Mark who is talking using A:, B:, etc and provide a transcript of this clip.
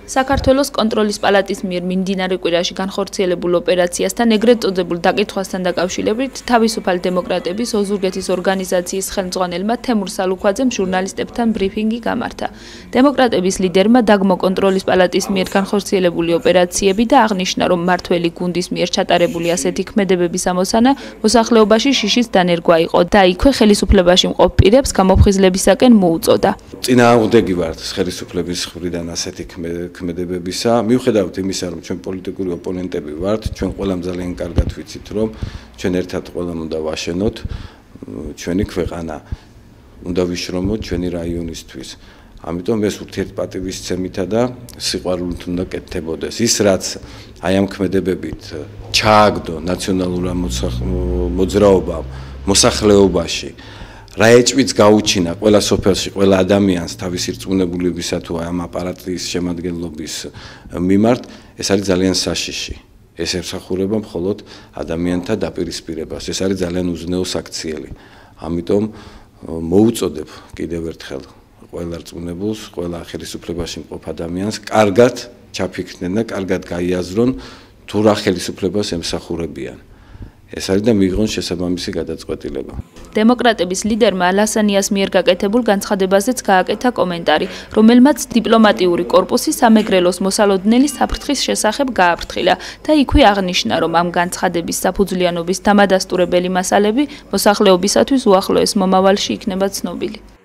A: საქართველოს კონტროლის პალატის მიერ მიმდინარე კვირაში განხორციელებულ ოპერაციასთან ეგრეთ წოდებულ დაკითხვასთან დაკავშირებით თავისუფალი დემოკრატების ოზურგეთის ორგანიზაციის ხელმძღვანელმა თემურ სალუქვაძემ ჟურნალისტებთან ბრიფინგი გამართა. დემოკრატების ლიდერმა დაგმო კონტროლის პალატის მიერ განხორციელებული ოპერაციები და აღნიშნა, რომ მმართველი გუნდის მიერ ჩატარებული ასეთი ქმედებების ამოსანა მოსახლეობაში შიშის დანერგვა იყო და იქვე ხელისუფლებაში მყოფ პირებს გამოფხიზლებისაკენ მოუწოდა.
B: წინააღმდეგი ვართ ხელისუფლების მხრიდან ასეთი ქმედებებისა. მიუხედავად იმისა, რომ ჩვენ პოლიტიკური ოპონენტები ვართ, ჩვენ ყველამ ძალიან კარგად ვიცით, რომ ჩვენ ერთად ყველამ უნდა ვაშენოთ ჩვენი ქვეყანა, უნდა ვიშრომოთ ჩვენი რაიონისთვის. ამიტომ ეს ურთიერთპატივისცემითა და სიყვარულით უნდა კეთდებოდეს. ის რაც აი ამ ქმედებებით ჩააგდო ნაციონალურ მოძრაობამ მოსახლეობაში, რა ეჭვიც გაუჩინა ყველა სოფელში, ყველა ადამიანს თავისი რწმუნებულებისა თუ ამ აპარატის შემადგენლობის მიმართ, ეს არის ძალიან საშიში. ეს ემსახურება მხოლოდ ადამიანთა დაპირისპირებას. ეს არის ძალიან უზნეო საქციელი. ამიტომ მოუწოდებ კიდევ ერთხელ ყველა რწმუნებულს, ყველა ხელისუფლებაში მყოფ ადამიანს კარგად ჩაფიქრდნენ და კარგად გაიაზრონ თუ რა ხელისუფლებას ემსახურებიან. ეს არის და მიიღონ შესაბამისი გადაწყვეტილება.
A: დემოკრატების ლიდერმა ალასანიას მიერ გაკეთებულ განცხადებაზეც გააკეთა კომენტარი, რომელმაც დიპლომატიური კორპუსი სამეგრელოს მოსალოდნელი საფრთხის შესახებ გააფრთხილა და იქვე აღნიშნა, რომ ამ განცხადების საფუძვლიანობის დამადასტურებელი მასალები მოსახლეობისათვის უახლოეს მომავალში იქნება ცნობილი.